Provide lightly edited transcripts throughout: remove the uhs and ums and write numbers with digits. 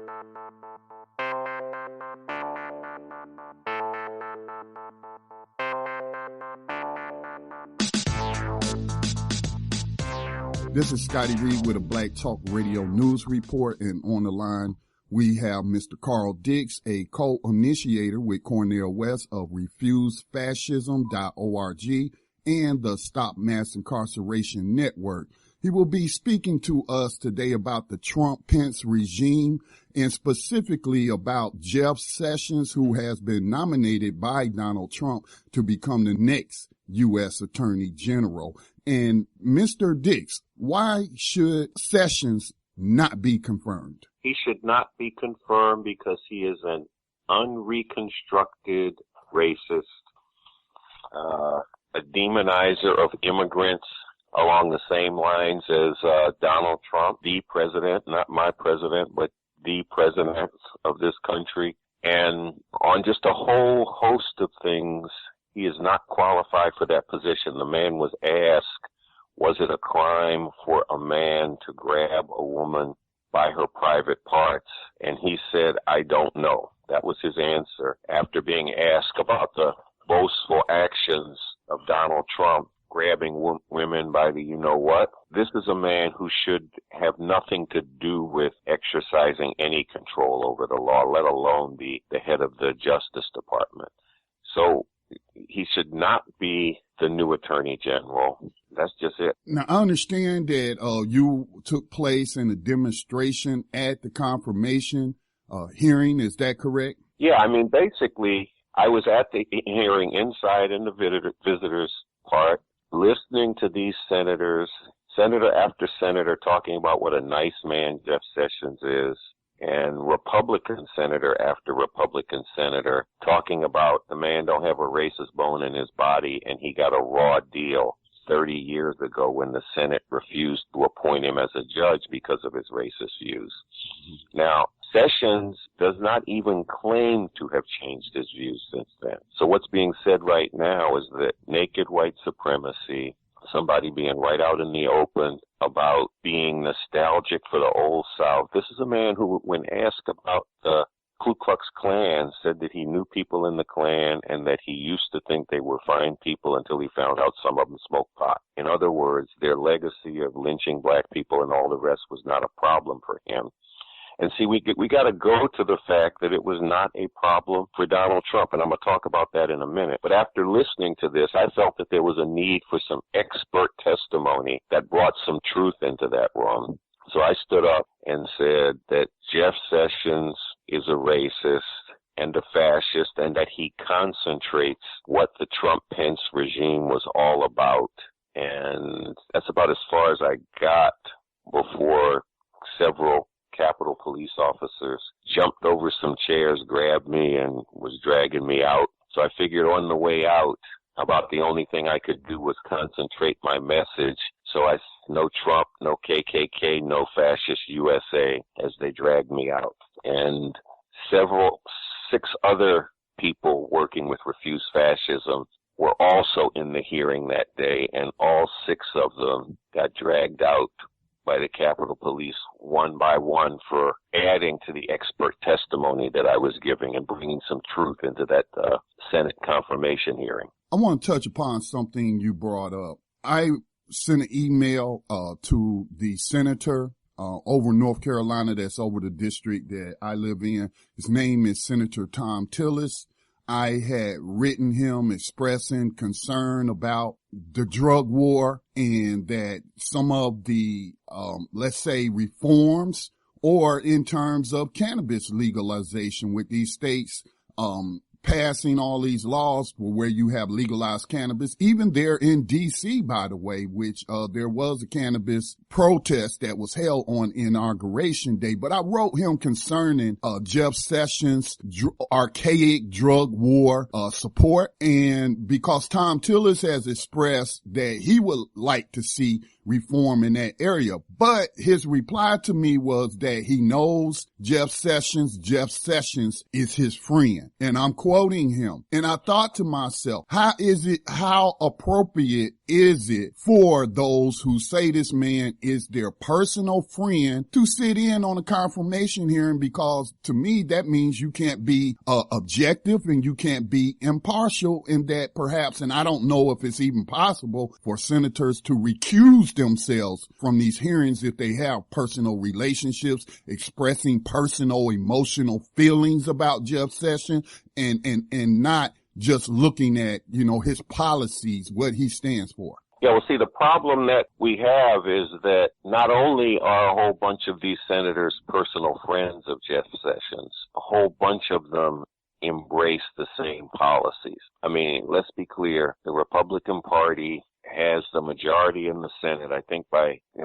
This is Scotty Reed with a Black Talk Radio News Report, and on the line we have Mr. Carl Dix, a co-initiator with Cornel West of RefuseFascism.org and the Stop Mass Incarceration Network. He will be speaking to us today about the Trump-Pence regime and specifically about Jeff Sessions, who has been nominated by Donald Trump to become the next U.S. Attorney General. And Mr. Dix, why should Sessions not be confirmed? He should not be confirmed because he is an unreconstructed racist, a demonizer of immigrants along the same lines as Donald Trump, the president, not my president, but the president of this country. And on just a whole host of things, he is not qualified for that position. The man was asked, was it a crime for a man to grab a woman by her private parts? And he said, I don't know. That was his answer after being asked about the boastful actions of Donald Trump grabbing women by the you-know-what. This is a man who should have nothing to do with exercising any control over the law, let alone be the head of the Justice Department. So he should not be the new Attorney General. That's just it. Now, I understand that you took place in a demonstration at the confirmation hearing. Is that correct? Yeah, I mean, basically, I was at the hearing inside in the visitors' part, listening to these senators, senator after senator, talking about what a nice man Jeff Sessions is, and Republican senator after Republican senator talking about the man don't have a racist bone in his body, and he got a raw deal 30 years ago when the Senate refused to appoint him as a judge because of his racist views. Now, Sessions does not even claim to have changed his views since then. So what's being said right now is that naked white supremacy, somebody being right out in the open about being nostalgic for the old South. This is a man who, when asked about the Ku Klux Klan, said that he knew people in the Klan and that he used to think they were fine people until he found out some of them smoked pot. In other words, their legacy of lynching black people and all the rest was not a problem for him. And see, we got to go to the fact that it was not a problem for Donald Trump, and I'm going to talk about that in a minute. But after listening to this, I felt that there was a need for some expert testimony that brought some truth into that room. So I stood up and said that Jeff Sessions is a racist and a fascist, and that he concentrates what the Trump-Pence regime was all about. And that's about as far as I got before several Capitol Police officers jumped over some chairs, grabbed me, and was dragging me out. So I figured on the way out, about the only thing I could do was concentrate my message. So I said, no Trump, no KKK, no fascist USA, as they dragged me out. And six other people working with Refuse Fascism were also in the hearing that day, and all six of them got dragged out by the Capitol Police one by one for adding to the expert testimony that I was giving and bringing some truth into that Senate confirmation hearing. I want to touch upon something you brought up. I sent an email to the senator over North Carolina that's over the district that I live in. His name is Senator Tom Tillis. I had written him expressing concern about the drug war and that some of the, let's say, reforms or in terms of cannabis legalization with these states, passing all these laws where you have legalized cannabis, even there in D.C., by the way, which there was a cannabis protest that was held on Inauguration Day. But I wrote him concerning Jeff Sessions' archaic drug war support, and because Tom Tillis has expressed that he would like to see reform in that area. But his reply to me was that he knows Jeff Sessions is his friend. And I'm quoting him. And I thought to myself, how appropriate is it for those who say this man is their personal friend to sit in on a confirmation hearing? Because to me, that means you can't be objective and you can't be impartial in that perhaps, and I don't know if it's even possible for senators to recuse themselves from these hearings if they have personal relationships, expressing personal emotional feelings about Jeff Sessions and not just looking at, his policies, what he stands for. Yeah, well, see, the problem that we have is that not only are a whole bunch of these senators personal friends of Jeff Sessions, a whole bunch of them embrace the same policies. I mean, let's be clear, the Republican Party has the majority in the Senate. I think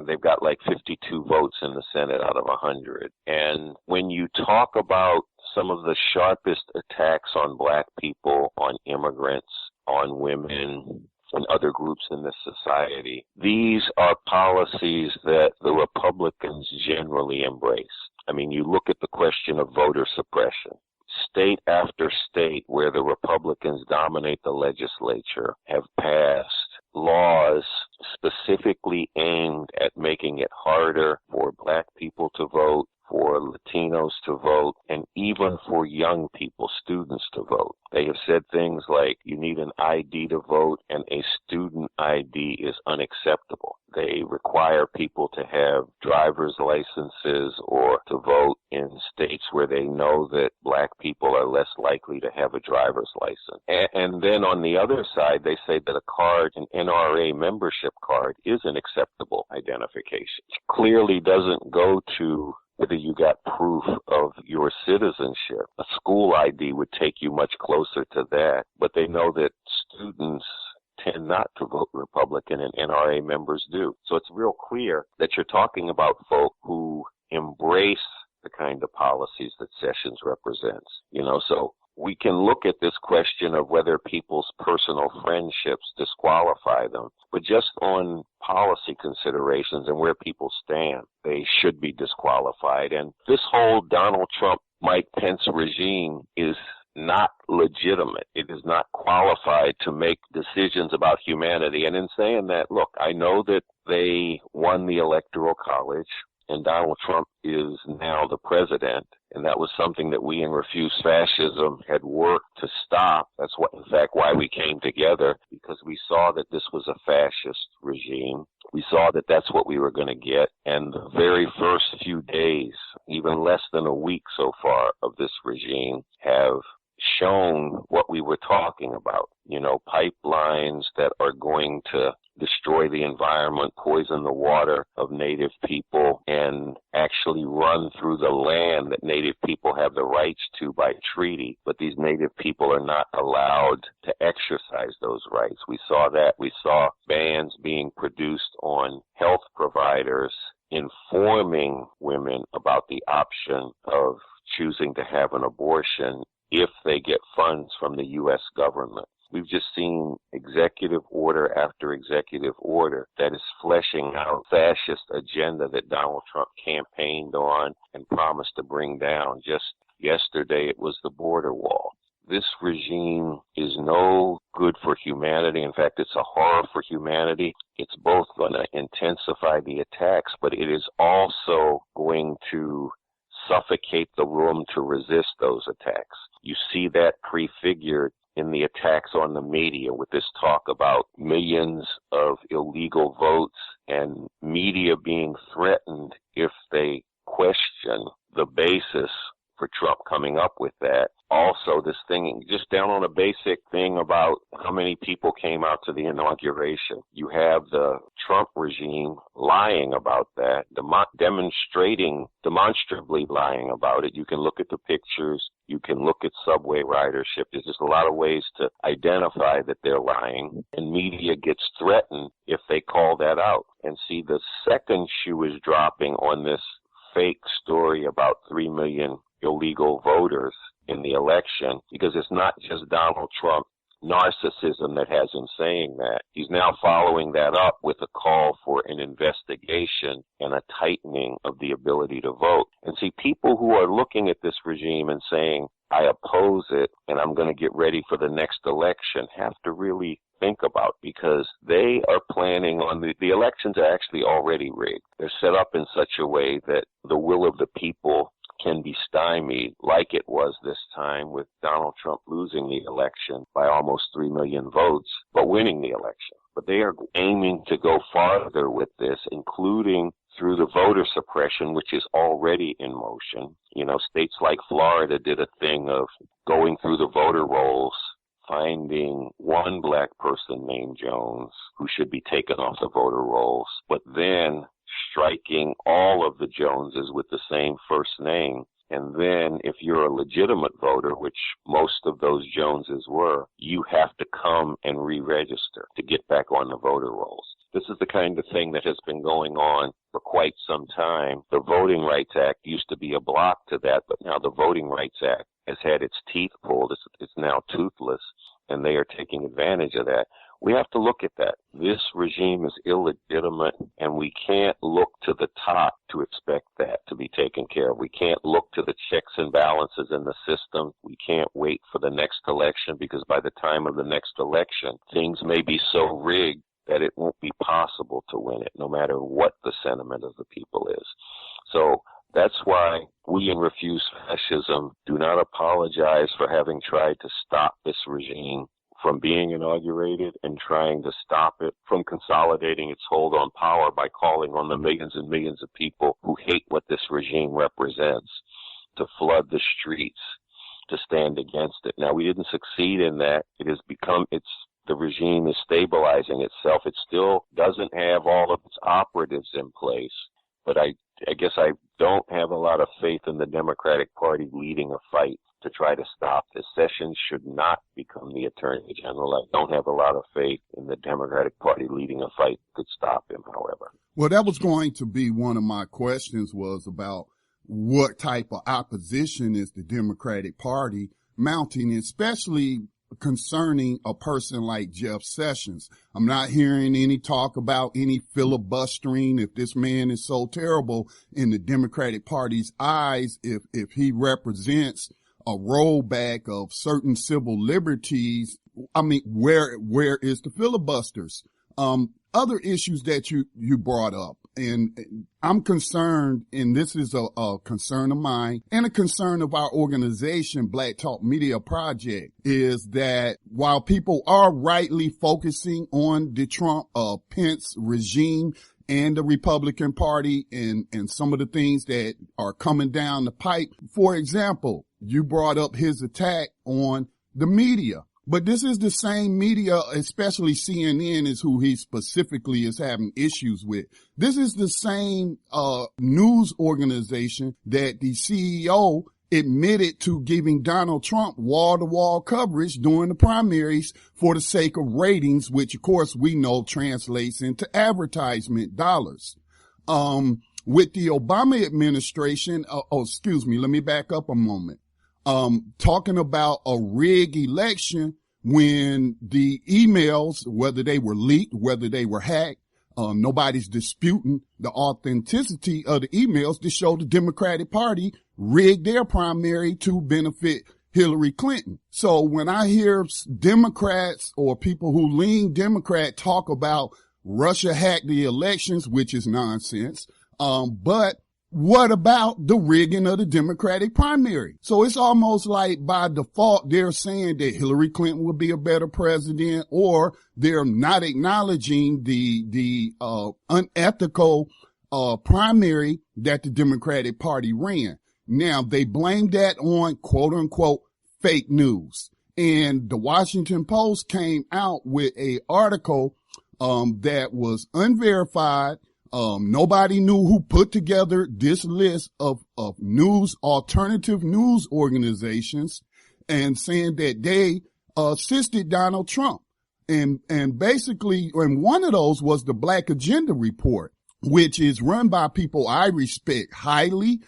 they've got like 52 votes in the Senate out of 100. And when you talk about some of the sharpest attacks on black people, on immigrants, on women, and other groups in this society, these are policies that the Republicans generally embrace. I mean, you look at the question of voter suppression. State after state where the Republicans dominate the legislature have passed laws specifically aimed at making it harder for black people to vote, for Latinos to vote, and even for young people, students to vote. They have said things like you need an ID to vote and a student ID is unacceptable. They require people to have driver's licenses or to vote in states where they know that black people are less likely to have a driver's license. And then on the other side, they say that a card, an NRA membership card, is an acceptable identification. It clearly doesn't go to whether you got proof of your citizenship. A school ID would take you much closer to that, but they know that students tend not to vote Republican and NRA members do. So it's real clear that you're talking about folk who embrace the kind of policies that Sessions represents. So we can look at this question of whether people's personal friendships disqualify them, but just on policy considerations and where people stand, they should be disqualified. And this whole Donald Trump, Mike Pence regime is not legitimate. It is not qualified to make decisions about humanity. And in saying that, look, I know that they won the Electoral College and Donald Trump is now the president. And that was something that we in Refuse Fascism had worked to stop. That's in fact, why we came together, because we saw that this was a fascist regime. We saw that that's what we were going to get. And the very first few days, even less than a week so far of this regime, have shown what we were talking about. Pipelines that are going to destroy the environment, poison the water of Native people, and actually run through the land that Native people have the rights to by treaty, but these Native people are not allowed to exercise those rights. We saw that. We saw bans being produced on health providers informing women about the option of choosing to have an abortion if they get funds from the U.S. government. We've just seen executive order after executive order that is fleshing out fascist agenda that Donald Trump campaigned on and promised to bring down. Just yesterday, it was the border wall. This regime is no good for humanity. In fact, it's a horror for humanity. It's both going to intensify the attacks, but it is also going to suffocate the room to resist those attacks. You see that prefigured in the attacks on the media with this talk about millions of illegal votes and media being threatened if they question the basis for Trump coming up with that. Also, this thing, just down on a basic thing about how many people came out to the inauguration. You have the Trump regime lying about that, demonstrably lying about it. You can look at the pictures. You can look at subway ridership. There's just a lot of ways to identify that they're lying, and media gets threatened if they call that out. And see, the second shoe is dropping on this fake story about 3 million illegal voters in the election, because it's not just Donald Trump narcissism that has him saying that. He's now following that up with a call for an investigation and a tightening of the ability to vote. And see, people who are looking at this regime and saying, I oppose it and I'm going to get ready for the next election, have to really think about, because they are planning on the elections are actually already rigged. They're set up in such a way that the will of the people can be stymied, like it was this time with Donald Trump losing the election by almost 3 million votes, but winning the election. But they are aiming to go farther with this, including through the voter suppression, which is already in motion. You know, states like Florida did a thing of going through the voter rolls, finding one black person named Jones who should be taken off the voter rolls, but then striking all of the Joneses with the same first name. And then if you're a legitimate voter, which most of those Joneses were, you have to come and re-register to get back on the voter rolls. This is the kind of thing that has been going on for quite some time. The Voting Rights Act used to be a block to that, but now the Voting Rights Act has had its teeth pulled. It's now toothless, and they are taking advantage of that. We have to look at that. This regime is illegitimate, and we can't look to the top to expect that to be taken care of. We can't look to the checks and balances in the system. We can't wait for the next election, because by the time of the next election, things may be so rigged that it won't be possible to win it, no matter what the sentiment of the people is. So that's why we in Refuse Fascism do not apologize for having tried to stop this regime from being inaugurated and trying to stop it from consolidating its hold on power by calling on the millions and millions of people who hate what this regime represents to flood the streets to stand against it. Now, we didn't succeed in that. The regime is stabilizing itself. It still doesn't have all of its operatives in place, but I guess I don't have a lot of faith in the Democratic Party leading a fight to try to stop this. Sessions should not become the Attorney General. I don't have a lot of faith in the Democratic Party leading a fight that could stop him, however. Well, that was going to be one of my questions, was about what type of opposition is the Democratic Party mounting, especially concerning a person like Jeff Sessions. I'm not hearing any talk about any filibustering. If this man is so terrible in the Democratic Party's eyes, if he represents a rollback of certain civil liberties, I mean, where is the filibusters? Other issues that you brought up, and I'm concerned, and this is a concern of mine and a concern of our organization, Black Talk Media Project, is that while people are rightly focusing on the Trump, Pence regime and the Republican Party and some of the things that are coming down the pipe, for example, you brought up his attack on the media. But this is the same media, especially CNN is who he specifically is having issues with. This is the same news organization that the CEO admitted to giving Donald Trump wall-to-wall coverage during the primaries for the sake of ratings, which of course we know translates into advertisement dollars. With the Obama administration, let me back up a moment. Talking about a rigged election when the emails, whether they were leaked, whether they were hacked, nobody's disputing the authenticity of the emails to show the Democratic Party rigged their primary to benefit Hillary Clinton. So when I hear Democrats or people who lean Democrat talk about Russia hacked the elections, which is nonsense, but what about the rigging of the Democratic primary? So it's almost like by default, they're saying that Hillary Clinton would be a better president, or they're not acknowledging the unethical, primary that the Democratic Party ran. Now they blame that on quote unquote fake news. And the Washington Post came out with a article, that was unverified. Nobody knew who put together this list of alternative news organizations, and saying that they assisted Donald Trump. And basically, and one of those was the Black Agenda Report, which is run by people I respect highly,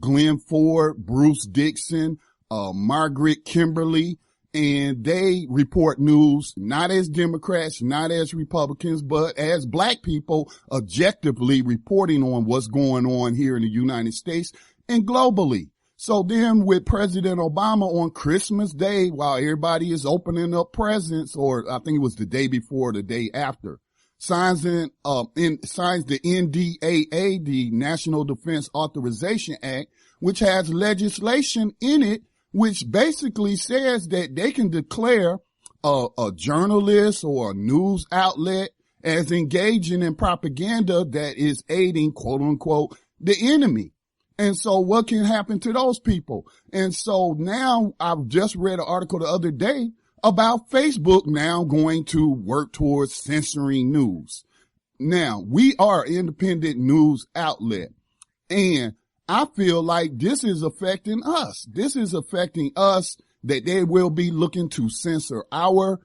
Glenn Ford, Bruce Dixon, Margaret Kimberly, and they report news not as Democrats, not as Republicans, but as black people objectively reporting on what's going on here in the United States and globally. So then with President Obama on Christmas Day, while everybody is opening up presents, or I think it was the day before, the day after, signs the NDAA, the National Defense Authorization Act, which has legislation in it which basically says that they can declare a journalist or a news outlet as engaging in propaganda that is aiding, quote unquote, the enemy. And so what can happen to those people? And so now I've just read an article the other day about Facebook now going to work towards censoring news. Now, we are an independent news outlet, and I feel like this is affecting us. This is affecting us, that they will be looking to censor our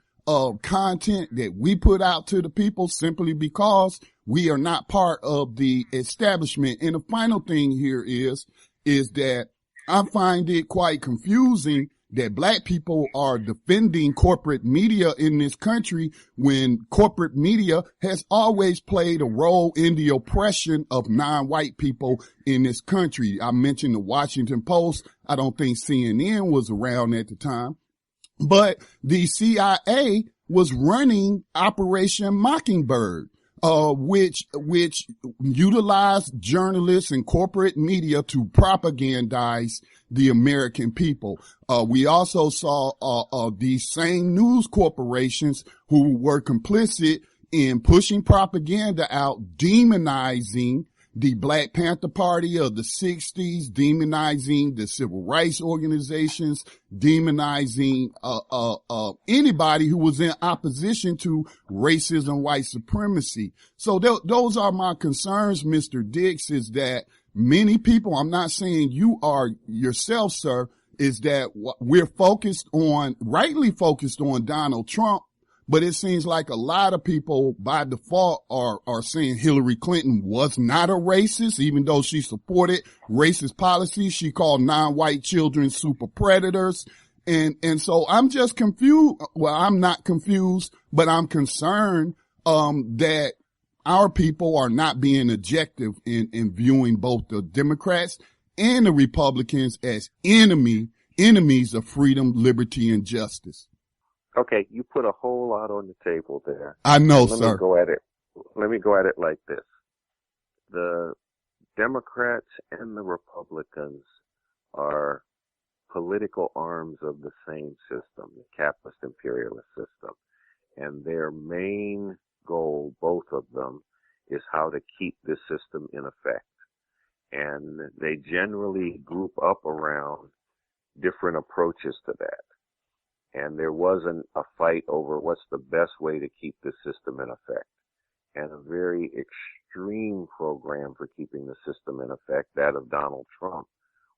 content that we put out to the people simply because we are not part of the establishment. And the final thing here is that I find it quite confusing that black people are defending corporate media in this country when corporate media has always played a role in the oppression of non-white people in this country. I mentioned the Washington Post. I don't think CNN was around at the time, but the CIA was running Operation Mockingbird, which utilized journalists and corporate media to propagandize the American people. We also saw these same news corporations who were complicit in pushing propaganda out, demonizing the Black Panther Party of the 60s, demonizing the civil rights organizations, demonizing anybody who was in opposition to racism, white supremacy. So those are my concerns, Mr. Dix, is that many people, I'm not saying you are yourself, sir, is that we're rightly focused on Donald Trump, but it seems like a lot of people by default are saying Hillary Clinton was not a racist, even though she supported racist policies. She called non-white children super predators. And so I'm just confused. Well, I'm not confused, but I'm concerned, that our people are not being objective in viewing both the Democrats and the Republicans as enemies of freedom, liberty, and justice. Okay, you put a whole lot on the table there. I know, sir. Let me go at it like this. The Democrats and the Republicans are political arms of the same system, the capitalist imperialist system. And their main goal, both of them, is how to keep this system in effect. And they generally group up around different approaches to that. And there wasn't a fight over what's the best way to keep this system in effect. And a very extreme program for keeping the system in effect, that of Donald Trump,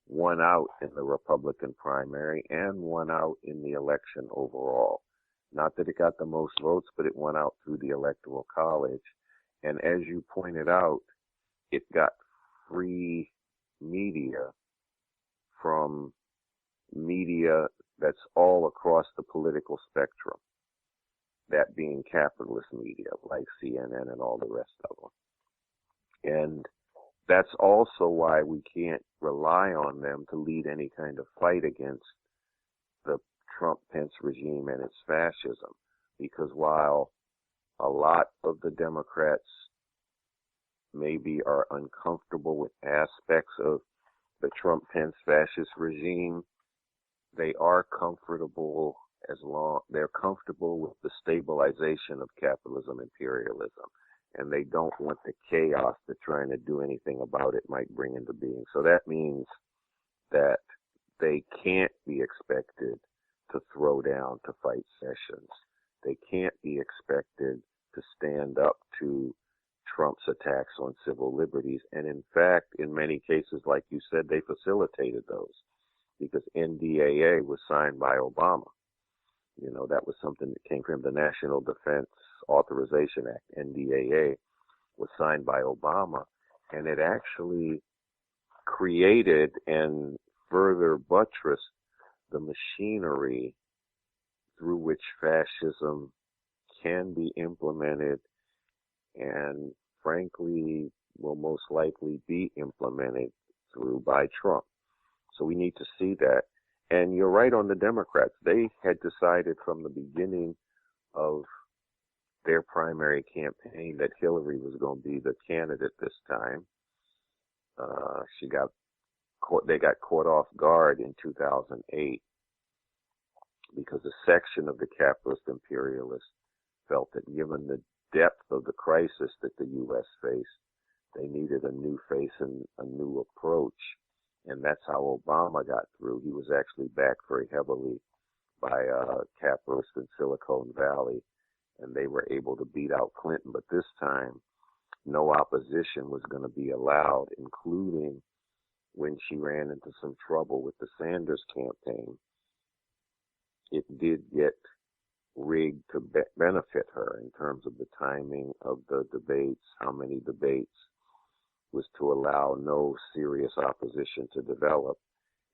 won out in the Republican primary and won out in the election overall. Not that it got the most votes, but it won out through the Electoral College. And as you pointed out, it got free media from media that's all across the political spectrum, that being capitalist media like CNN and all the rest of them. And that's also why we can't rely on them to lead any kind of fight against the Trump-Pence regime and its fascism, because while a lot of the Democrats maybe are uncomfortable with aspects of the Trump-Pence fascist regime, they are comfortable they're comfortable with the stabilization of capitalism, imperialism, and they don't want the chaos that trying to do anything about it might bring into being. So that means that they can't be expected to throw down to fight sessions. They can't be expected to stand up to Trump's attacks on civil liberties. And in fact, in many cases, like you said, they facilitated those, because NDAA was signed by Obama. You know, that was something that came from the National Defense Authorization Act. NDAA was signed by Obama, and it actually created and further buttressed the machinery through which fascism can be implemented and, frankly, will most likely be implemented through by Trump. So we need to see that. And you're right on the Democrats. They had decided from the beginning of their primary campaign that Hillary was going to be the candidate this time. They got caught off guard in 2008 because a section of the capitalist imperialists felt that given the depth of the crisis that the U.S. faced, they needed a new face and a new approach. And that's how Obama got through. He was actually backed very heavily by capitalists in Silicon Valley, and they were able to beat out Clinton. But this time, no opposition was going to be allowed, including when she ran into some trouble with the Sanders campaign. It did get rigged to benefit her in terms of the timing of the debates, how many debates, was to allow no serious opposition to develop,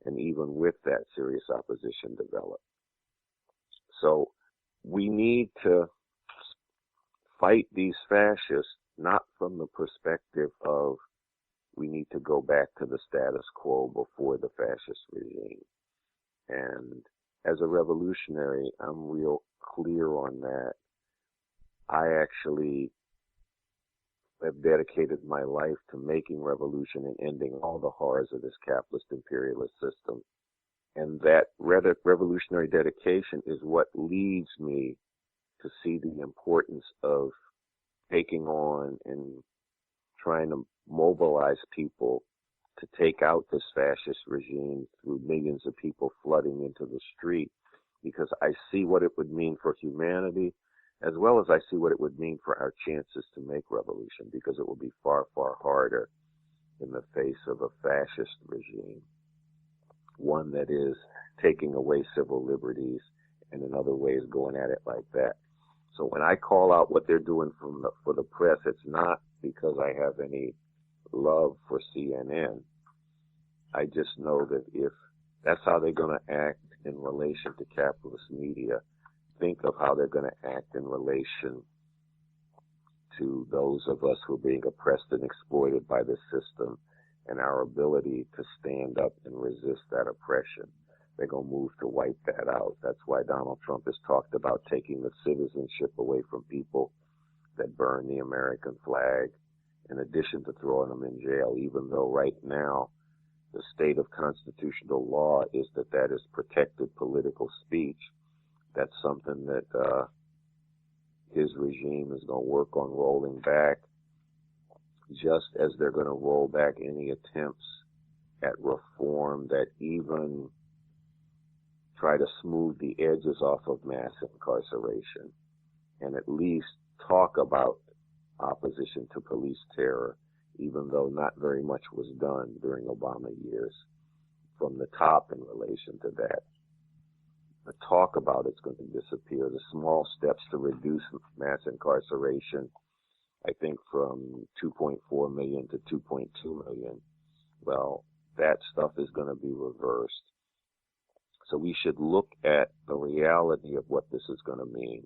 and even with that serious opposition developed. So we need to fight these fascists not from the perspective of we need to go back to the status quo before the fascist regime. And as a revolutionary, I'm real clear on that. I actually have dedicated my life to making revolution and ending all the horrors of this capitalist imperialist system. And that revolutionary dedication is what leads me to see the importance of taking on and trying to mobilize people to take out this fascist regime through millions of people flooding into the street, because I see what it would mean for humanity, as well as I see what it would mean for our chances to make revolution, because it will be far, far harder in the face of a fascist regime, one that is taking away civil liberties and in other ways going at it like that. So when I call out what they're doing for the press, it's not because I have any love for CNN. I just know that if that's how they're going to act in relation to capitalist media, think of how they're going to act in relation to those of us who are being oppressed and exploited by this system and our ability to stand up and resist that oppression. They're going to move to wipe that out. That's why Donald Trump has talked about taking the citizenship away from people that burn the American flag, in addition to throwing them in jail, even though right now the state of constitutional law is that is protected political speech. That's something that his regime is going to work on rolling back, just as they're going to roll back any attempts at reform that even try to smooth the edges off of mass incarceration and at least talk about opposition to police terror, even though not very much was done during Obama years from the top in relation to that. The talk about it's going to disappear. The small steps to reduce mass incarceration, I think from 2.4 million to 2.2 million, well, that stuff is going to be reversed. So we should look at the reality of what this is going to mean.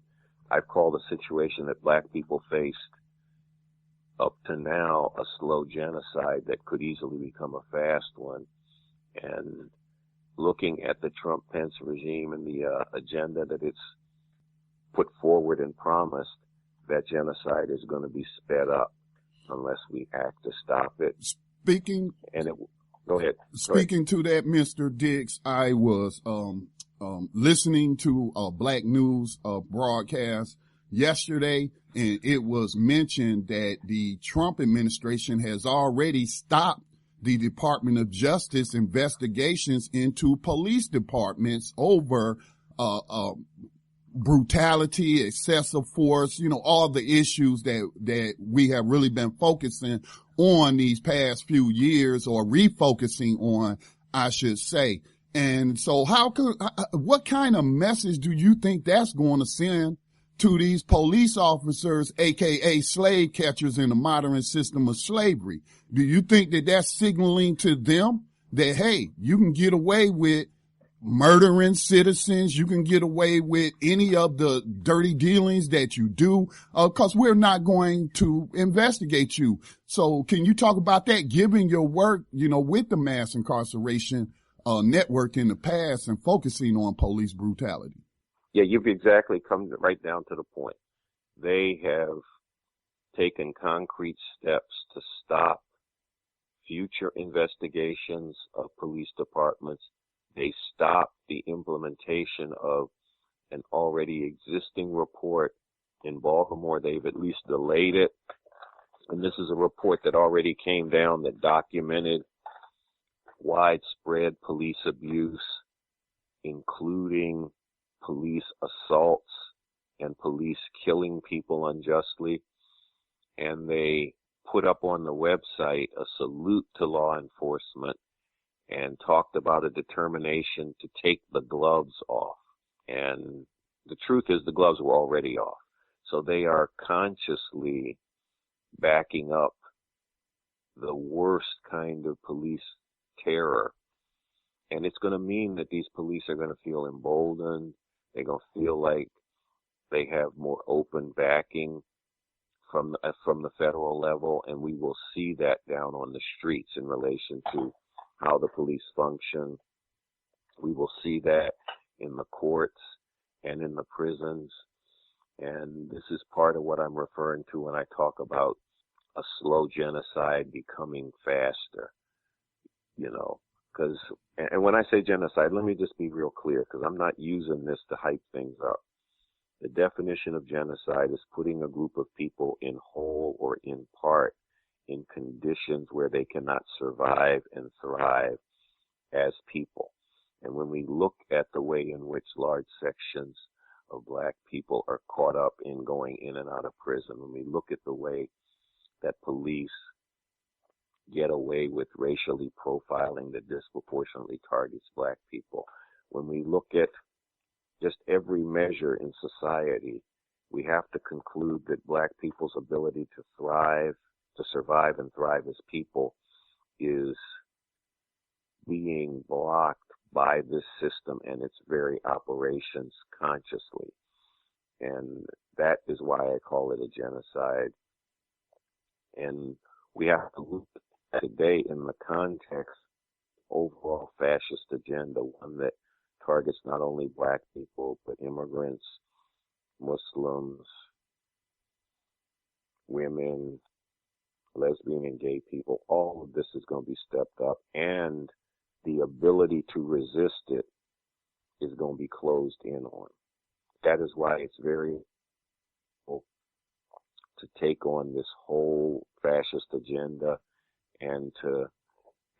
I've called the situation that black people faced up to now a slow genocide that could easily become a fast one. And looking at the Trump-Pence regime and the agenda that it's put forward and promised, that genocide is going to be sped up unless we act to stop it. Go ahead. Speaking to that, Mr. Dix, I was listening to a Black News broadcast yesterday, and it was mentioned that the Trump administration has already stopped the Department of Justice investigations into police departments over brutality, excessive force, all the issues that we have really been focusing on these past few years, or refocusing on, I should say. And so what kind of message do you think that's going to send to these police officers, aka slave catchers in the modern system of slavery? Do you think that that's signaling to them that, hey, you can get away with murdering citizens. You can get away with any of the dirty dealings that you do, cause we're not going to investigate you. So can you talk about that, given your work, with the mass incarceration network in the past and focusing on police brutality? Yeah, you've exactly come right down to the point. They have taken concrete steps to stop future investigations of police departments. They stopped the implementation of an already existing report in Baltimore. They've at least delayed it. And this is a report that already came down that documented widespread police abuse, including police assaults and police killing people unjustly. And they put up on the website a salute to law enforcement and talked about a determination to take the gloves off. And the truth is the gloves were already off. So they are consciously backing up the worst kind of police terror. And it's going to mean that these police are going to feel emboldened. They're going to feel like they have more open backing from the federal level, and we will see that down on the streets in relation to how the police function. We will see that in the courts and in the prisons. And this is part of what I'm referring to when I talk about a slow genocide becoming faster, because, and when I say genocide, let me just be real clear, because I'm not using this to hype things up. The definition of genocide is putting a group of people in whole or in part in conditions where they cannot survive and thrive as people. And when we look at the way in which large sections of black people are caught up in going in and out of prison, when we look at the way that police get away with racially profiling that disproportionately targets black people, when we look at just every measure in society, we have to conclude that black people's ability to thrive, to survive and thrive as people is being blocked by this system and its very operations consciously. And that is why I call it a genocide. And we have to look at today in the context overall fascist agenda, one that targets not only black people, but immigrants, Muslims, women, lesbian and gay people. All of this is going to be stepped up, and the ability to resist it is going to be closed in on. That is why it's very important to take on this whole fascist agenda and to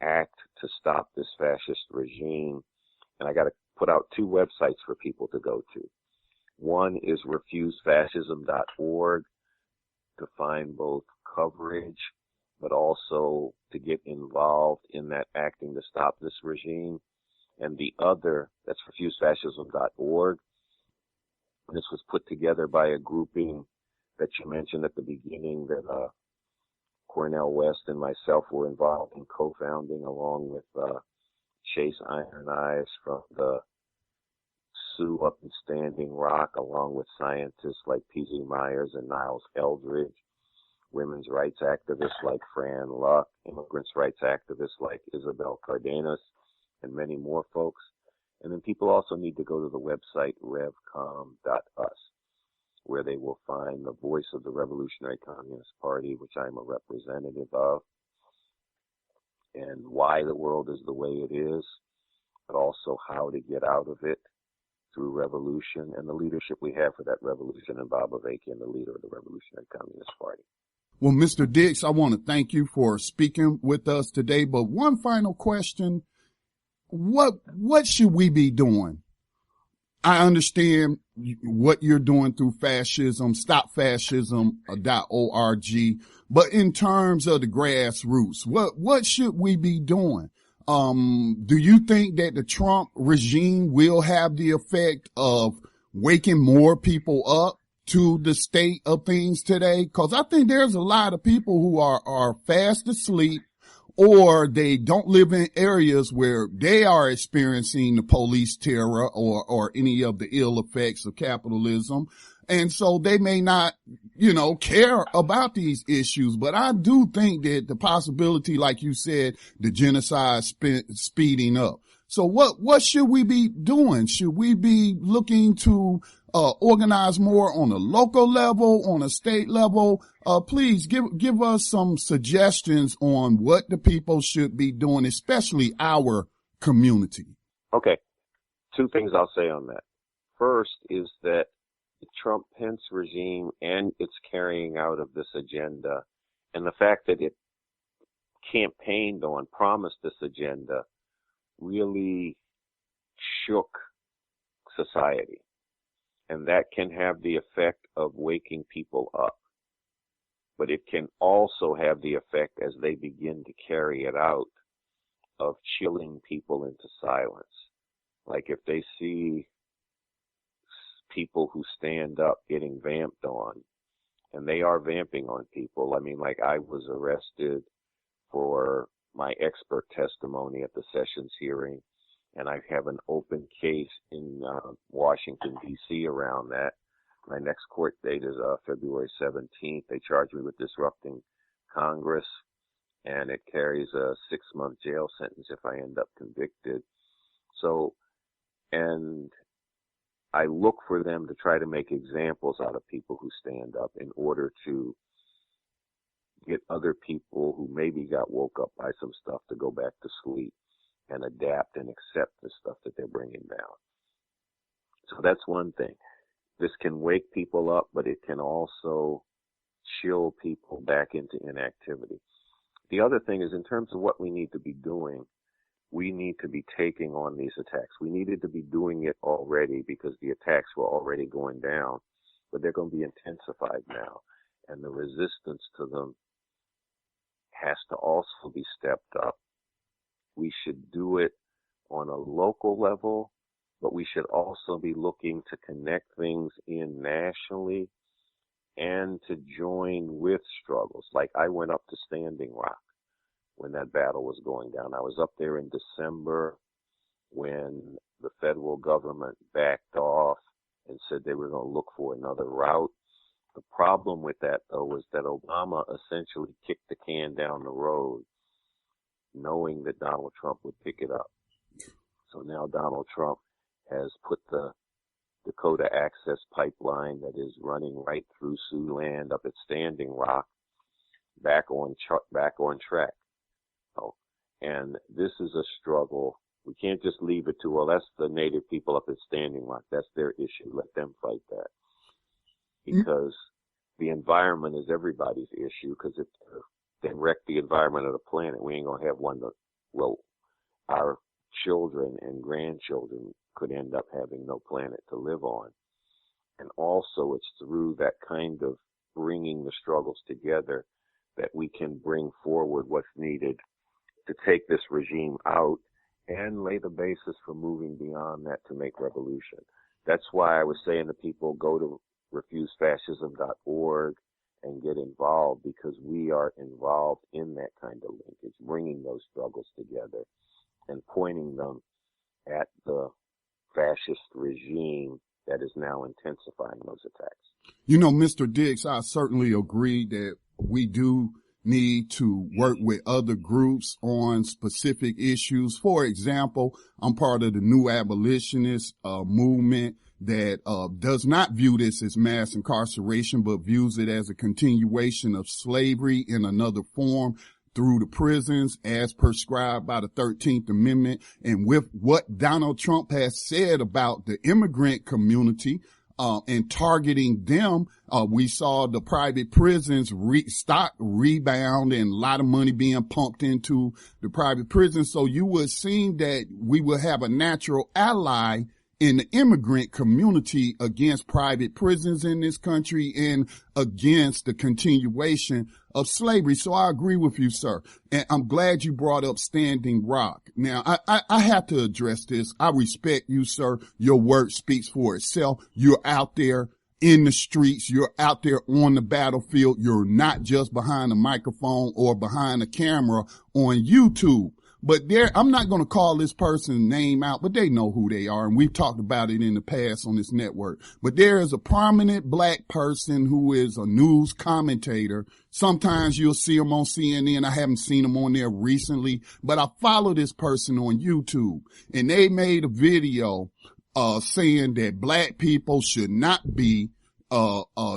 act to stop this fascist regime. And I got to put out 2 websites for people to go to. One is refusefascism.org to find both coverage, but also to get involved in that acting to stop this regime. And the other, that's refusefascism.org. This was put together by a grouping that you mentioned at the beginning that Cornell West and myself were involved in co-founding, along with Chase Iron Eyes from the Sioux Up and Standing Rock, along with scientists like P.Z. Myers and Niles Eldridge, women's rights activists like Fran Luck, immigrants' rights activists like Isabel Cardenas, and many more folks. And then people also need to go to the website revcom.us, where they will find the voice of the Revolutionary Communist Party, which I'm a representative of, and why the world is the way it is, but also how to get out of it through revolution and the leadership we have for that revolution, and Bob Avakian, the leader of the Revolutionary Communist Party. Well, Mr. Dix, I want to thank you for speaking with us today. But one final question. What should we be doing? I understand what you're doing through fascism, stopfascism.org. But in terms of the grassroots, what should we be doing? Do you think that the Trump regime will have the effect of waking more people up to the state of things today? Because I think there's a lot of people who are fast asleep or they don't live in areas where they are experiencing the police terror or any of the ill effects of capitalism. And so they may not, care about these issues. But I do think that the possibility, like you said, the genocide speeding up. So what should we be doing? Should we be looking to organize more on a local level, on a state level? Please give us some suggestions on what the people should be doing, especially our community. Okay. 2 things I'll say on that. First is that the Trump-Pence regime and its carrying out of this agenda, and the fact that it campaigned on, promised this agenda, really shook society. And that can have the effect of waking people up. But it can also have the effect, as they begin to carry it out, of chilling people into silence. Like if they see people who stand up getting vamped on, and they are vamping on people. I mean, like I was arrested for my expert testimony at the Sessions hearing, and I have an open case in Washington, D.C. around that. My next court date is February 17th. They charged me with disrupting Congress, and it carries a 6-month jail sentence if I end up convicted. So, and I look for them to try to make examples out of people who stand up in order to get other people who maybe got woke up by some stuff to go back to sleep and adapt and accept the stuff that they're bringing down. So that's one thing. This can wake people up, but it can also chill people back into inactivity. The other thing is, in terms of what we need to be doing, we need to be taking on these attacks. We needed to be doing it already because the attacks were already going down, but they're going to be intensified now. And the resistance to them has to also be stepped up. We should do it on a local level, but we should also be looking to connect things in nationally and to join with struggles. Like I went up to Standing Rock when that battle was going down. I was up there in December when the federal government backed off and said they were going to look for another route. The problem with that, though, was that Obama essentially kicked the can down the road, knowing that Donald Trump would pick it up. So now Donald Trump has put the Dakota Access Pipeline that is running right through Siouxland up at Standing Rock back on track. Oh, and this is a struggle. We can't just leave it to, well, that's the Native people up at Standing Rock. That's their issue. Let them fight that. Because the environment is everybody's issue, because if they wreck the environment of the planet, we ain't going to have one that, well, our children and grandchildren could end up having no planet to live on. And also it's through that kind of bringing the struggles together that we can bring forward what's needed to take this regime out and lay the basis for moving beyond that to make revolution. That's why I was saying to people, go to refusefascism.org and get involved, because we are involved in that kind of linkage, bringing those struggles together and pointing them at the fascist regime that is now intensifying those attacks. Mr. Dix, I certainly agree that we do need to work with other groups on specific issues. For example, I'm part of the New Abolitionist movement that does not view this as mass incarceration, but views it as a continuation of slavery in another form through the prisons as prescribed by the 13th Amendment. And with what Donald Trump has said about the immigrant community, and targeting them, we saw the private prisons stock rebound and a lot of money being pumped into the private prisons. So you would seem that we will have a natural ally in the immigrant community against private prisons in this country and against the continuation of slavery. So I agree with you, sir. And I'm glad you brought up Standing Rock. Now, I have to address this. I respect you, sir. Your work speaks for itself. You're out there in the streets. You're out there on the battlefield. You're not just behind a microphone or behind a camera on YouTube. But I'm not going to call this person's name out, but they know who they are. And we've talked about it in the past on this network. But there is a prominent black person who is a news commentator. Sometimes you'll see him on CNN. I haven't seen him on there recently, but I follow this person on YouTube, and they made a video, saying that black people should not be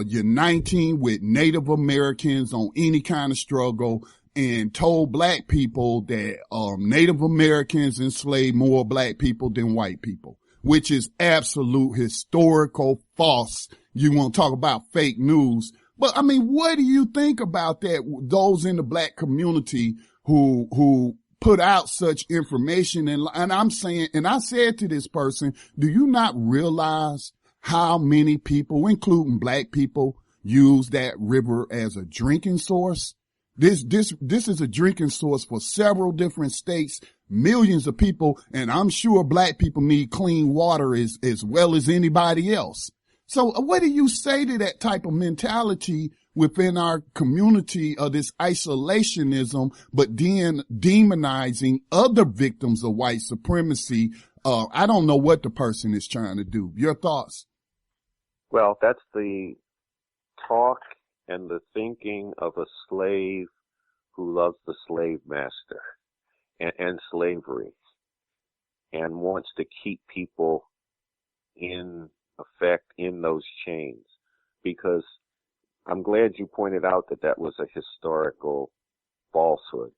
uniting with Native Americans on any kind of struggle, and told black people that Native Americans enslaved more black people than white people, which is absolute historical false. You want to talk about fake news. But I mean, what do you think about that? Those in the black community who put out such information, and I'm saying, and I said to this person, do you not realize how many people, including black people, use that river as a drinking source? This is a drinking source for several different states, millions of people, and I'm sure black people need clean water as well as anybody else. So what do you say to that type of mentality within our community of this isolationism, but then demonizing other victims of white supremacy? I don't know what the person is trying to do. Your thoughts? Well, that's the talk and the thinking of a slave who loves the slave master and slavery and wants to keep people in effect in those chains. Because I'm glad you pointed out that that was a historical falsehood.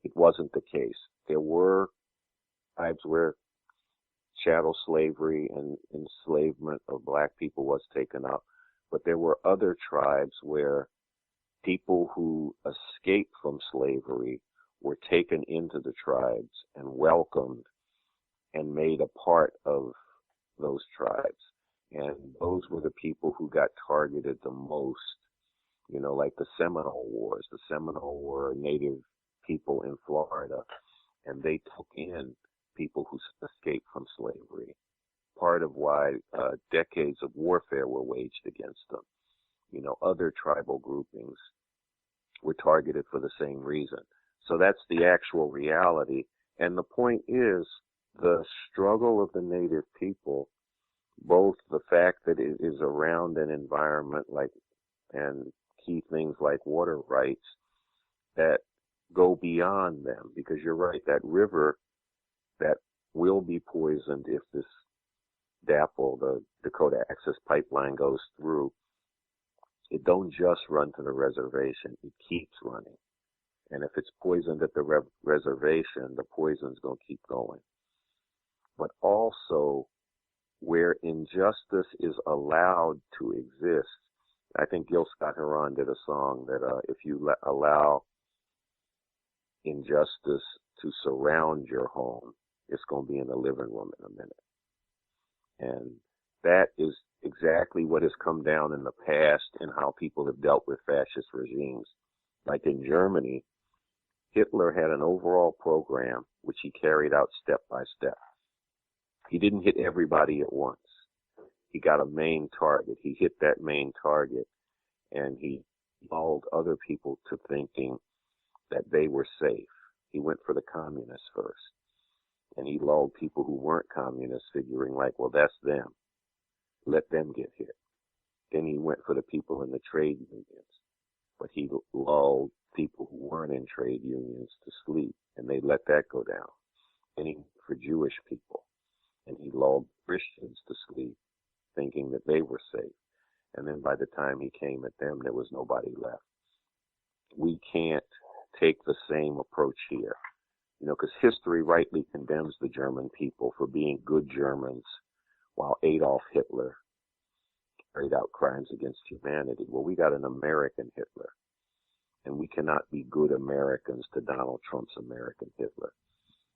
It wasn't the case. There were tribes where chattel slavery and enslavement of black people was taken up, but there were other tribes where people who escaped from slavery were taken into the tribes and welcomed and made a part of those tribes. And those were the people who got targeted the most, you know, like the Seminole Wars. The Seminole were native people in Florida, and they took in people who escaped from slavery. Part of why decades of warfare were waged against them. You know, other tribal groupings were targeted for the same reason. So that's the actual reality. And the point is, the struggle of the native people, both the fact that it is around an environment like, and key things like water rights that go beyond them, because you're right, that river that will be poisoned if this DAPL, the Dakota Access Pipeline, goes through, it don't just run to the reservation, it keeps running. And if it's poisoned at the reservation, the poison's going to keep going. But also, where injustice is allowed to exist, I think Gil Scott-Heron did a song that if you allow injustice to surround your home, it's going to be in the living room in a minute. And that is exactly what has come down in the past and how people have dealt with fascist regimes. Like in Germany, Hitler had an overall program which he carried out step by step. He didn't hit everybody at once. He got a main target. He hit that main target, and he lulled other people to thinking that they were safe. He went for the communists first, and he lulled people who weren't communists, figuring like, well, that's them. Let them get hit. Then he went for the people in the trade unions, but he lulled people who weren't in trade unions to sleep, and they let that go down. Then he went for Jewish people, and he lulled Christians to sleep, thinking that they were safe. And then by the time he came at them, there was nobody left. We can't take the same approach here, you know, because history rightly condemns the German people for being good Germans, while Adolf Hitler carried out crimes against humanity. Well, we got an American Hitler, and we cannot be good Americans to Donald Trump's American Hitler.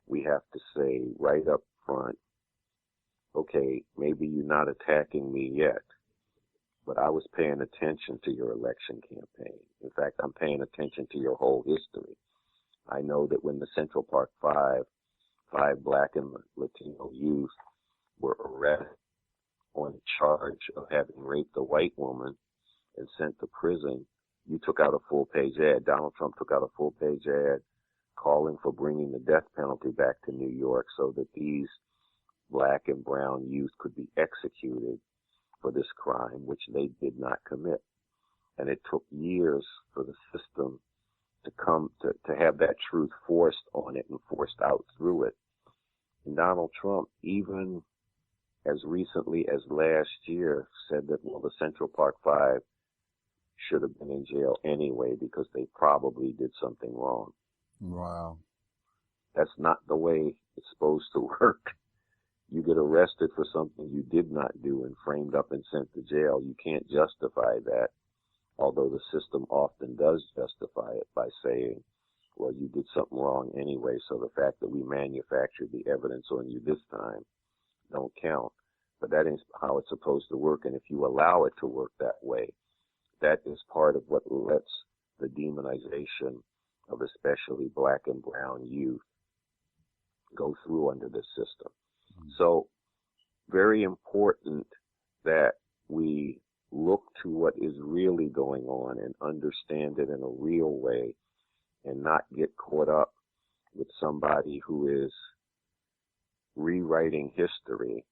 We have to say right up front, okay, maybe you're not attacking me yet, but I was paying attention to your election campaign. In fact, I'm paying attention to your whole history. I know that when the Central Park Five black and Latino youth were arrested on a charge of having raped a white woman and sent to prison, you took out a full-page ad. Donald Trump took out a full-page ad calling for bringing the death penalty back to New York so that these black and brown youth could be executed for this crime, which they did not commit. And it took years for the system to come to have that truth forced on it and forced out through it. And Donald Trump, even as recently as last year, said that, well, the Central Park Five should have been in jail anyway because they probably did something wrong. Wow. That's not the way it's supposed to work. You get arrested for something you did not do and framed up and sent to jail. You can't justify that, although the system often does justify it by saying, well, you did something wrong anyway, so the fact that we manufactured the evidence on you this time don't count. But that is how it's supposed to work, and if you allow it to work that way, that is part of what lets the demonization of especially black and brown youth go through under this system. Mm-hmm. So very important that we look to what is really going on and understand it in a real way and not get caught up with somebody who is rewriting history,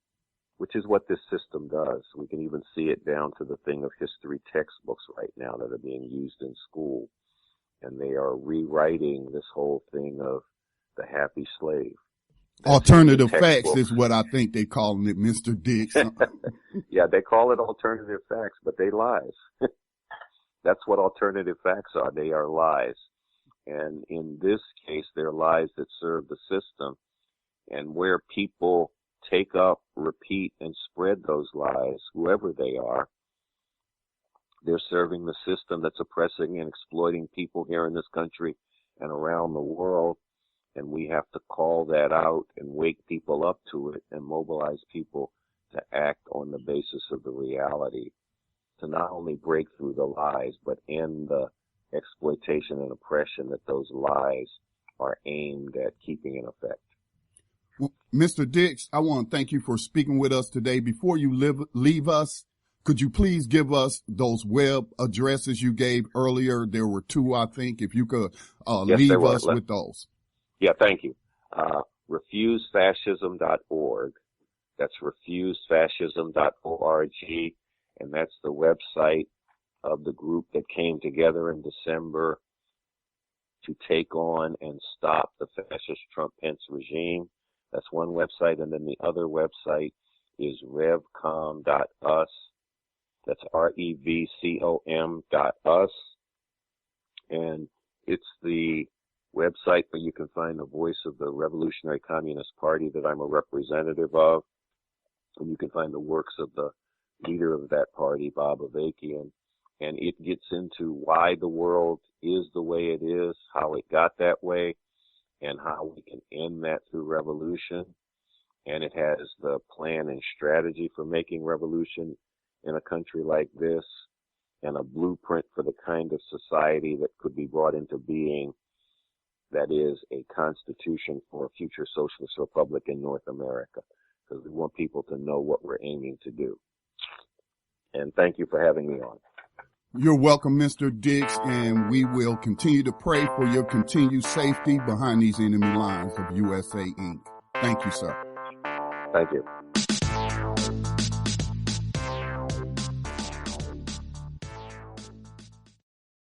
which is what this system does. We can even see it down to the thing of history textbooks right now that are being used in school. And they are rewriting this whole thing of the happy slave. Alternative facts is what I think they're calling it, Mr. Dix. Yeah, they call it alternative facts, but they lies. That's what alternative facts are. They are lies. And in this case, they're lies that serve the system. And where people take up, repeat, and spread those lies, whoever they are, they're serving the system that's oppressing and exploiting people here in this country and around the world. And we have to call that out and wake people up to it and mobilize people to act on the basis of the reality, to not only break through the lies, but end the exploitation and oppression that those lies are aimed at keeping in effect. Well, Mr. Dix, I want to thank you for speaking with us today. Before you leave us, could you please give us those web addresses you gave earlier? There were two, I think. If you could leave us with those. Yeah, thank you. Refusefascism.org. That's refusefascism.org. And that's the website of the group that came together in December to take on and stop the fascist Trump-Pence regime. That's one website. And then the other website is revcom.us. That's REVCOM.us. And it's the website where you can find the voice of the Revolutionary Communist Party that I'm a representative of. And you can find the works of the leader of that party, Bob Avakian. And it gets into why the world is the way it is, how it got that way, and how we can end that through revolution. And it has the plan and strategy for making revolution in a country like this, and a blueprint for the kind of society that could be brought into being, that is a constitution for a future socialist republic in North America, because we want people to know what we're aiming to do. And thank you for having me on. You're welcome, Mr. Dix, and we will continue to pray for your continued safety behind these enemy lines of USA Inc. Thank you, sir. Thank you.